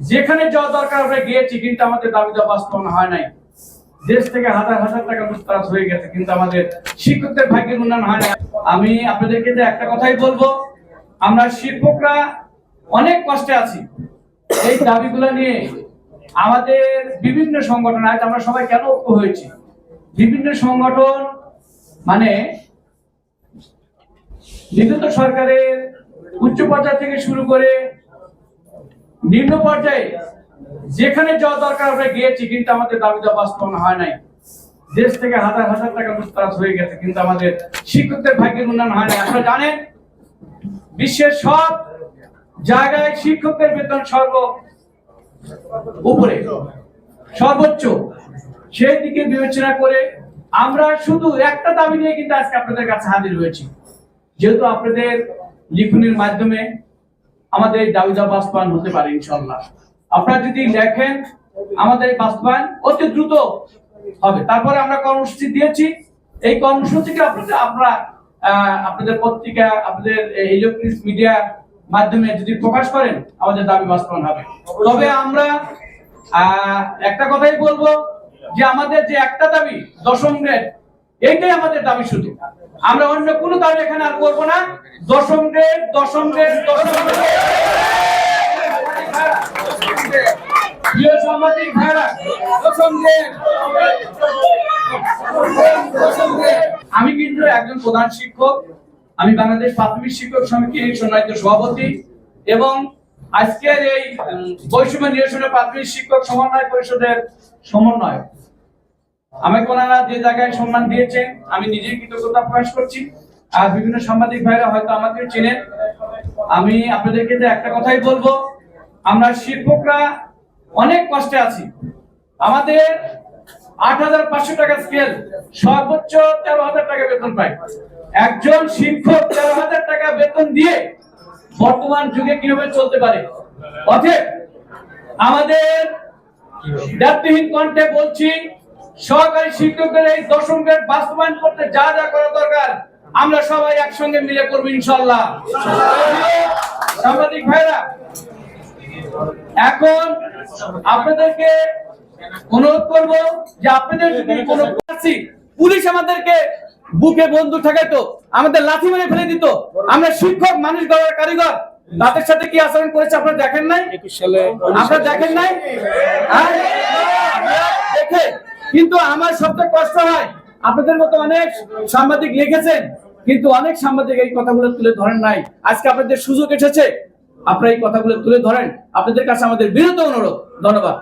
যেখানে যাওয়া দরকার আমরা গিয়েছি, কিন্তু আমাদের দাবি দেওয়া বাস্তবায়ন হয় নাই। দেশ থেকে হাজার হাজার টাকা মুস্তারাজ হয়ে গেছে, কিন্তু আমাদের শিক্ষকদের ভাগ্যের উন্নয়ন হয় না। আমি আপনাদেরকে যে একটা কথাই বলবো, আমরা শিক্ষকরা অনেক কষ্টে আছি। এই দাবিগুলো নিয়ে আমাদের বিভিন্ন সংগঠন, আজ আমরা সবাই কেন ঐক্য হয়েছি, বিভিন্ন সংগঠন মানে বিগত সরকারের উচ্চ পর্যায় থেকে শুরু করে নিম্ন পর্যায়ে যেখানে যাওয়া দরকার আমরা গিয়েছি, কিন্তু আমাদের দাবি দেওয়া বাস্তবায়ন হয় নাই। দেশ থেকে হাজার হাজার টাকা মুস্তারাজ হয়ে গেছে, কিন্তু আমাদের শিক্ষকদের ভাগ্যের উন্নয়ন হয় নাই। আপনারা জানেন, বিশ্বের সব জায়গায় শিক্ষকদের বেতন উপরে সর্বোচ্চ, সেই দিকে বিবেচনা করে আমরা শুধু একটা দাবি নিয়ে কিন্তু আজকে আপনাদের কাছে হাজির হয়েছি। যেহেতু আপনাদের লিখনের মাধ্যমে আমাদের দাবি দেওয়া বাস্তবায়ন হতে পারে ইনশাআল্লাহ। আপনারা যদি দেখেন, আমাদের বাস্তবায়ন অতি দ্রুত হবে। তারপরে আমরা কর্মসূচি দিয়েছি, এই কর্মসূচিকে আপনারা আপনাদের পত্রিকা, আপনাদের ইলেকট্রনিক মিডিয়ার মাধ্যমে যদি প্রকাশ করেন, আমাদের দাবি বাস্তবায়ন হবে। তবে আমরা একটা কথাই বলবো যে আমাদের যে একটা দাবি 10ম গ্রেড, এইটাই আমাদের দাবি শুধু। আমরা অন্য কোনো দাবি এখানে আর করবো না। 10ম গ্রেড, 10ম গ্রেড, 10ম গ্রেড। প্রিয় সাংবাদিক ভাইরা, 10ম গ্রেড। আমি কিন্তু একজন প্রধান শিক্ষক, আমি বাংলাদেশ প্রাথমিক শিক্ষক সমিতির সম্মানিত সভাপতি এবং আজকের এই বৈষম্য নিরসনে প্রাথমিক শিক্ষক সমন্বয় পরিষদের সমন্বয়ক। আমাকে ওনারা যে জায়গায় সম্মান দিয়েছেন, আমি নিজেই কৃতজ্ঞতা প্রকাশ করছি। আর বিভিন্ন সাংবাদিক ভাইরা হয়তো আমাকে চেনেন। আমি আপনাদেরকে যে একটা কথাই বলবো, আমরা শিক্ষকরা অনেক কষ্টে আছি। আমাদের ৮৫০০ টাকা স্কেল, সর্বোচ্চ ১৩,০০০ টাকা বেতন পায়। একজন শিক্ষক ১৩,০০০ টাকা বেতন দিয়ে বর্তমান যুগে কিভাবে চলতে পারে? অতএব আমাদের দায়িত্বহীন কণ্ঠে বলছি, সহকারী শিক্ষকদের এই 10ম গ্রেড বাস্তবায়ন করতে যা যা করা দরকার আমরা সবাই একসঙ্গে মিলে করবো ইনশাআল্লাহ। সাংবাদিক ভাইরা, এখন আপনাদেরকে অনুরোধ করব যে আপনাদের যদি কোনো পুলিশ আমাদেরকে বুকে বন্দুক ঠেকাইতো, আমাদের লাথি মেরে ফেলে দিত, আমরা শিক্ষক মানুষ গড়ার কারিগর, তাদের সাথে কি আচরণ করেছে আপনারা দেখেন নাই? আপনারা দেখেন নাই? দেখে কিন্তু আমার সবচেয়ে কষ্ট হয়, আপনাদের মতো অনেক সাংবাদিক লিখেছেন, কিন্তু অনেক সাংবাদিক এই কথাগুলো তুলে ধরেন নাই। আজকে আপনাদের সুযোগ এসেছে, আপনারা এই কথাগুলো তুলে ধরেন। আপনাদের কাছে আমাদের বিনীত অনুরোধ। ধন্যবাদ।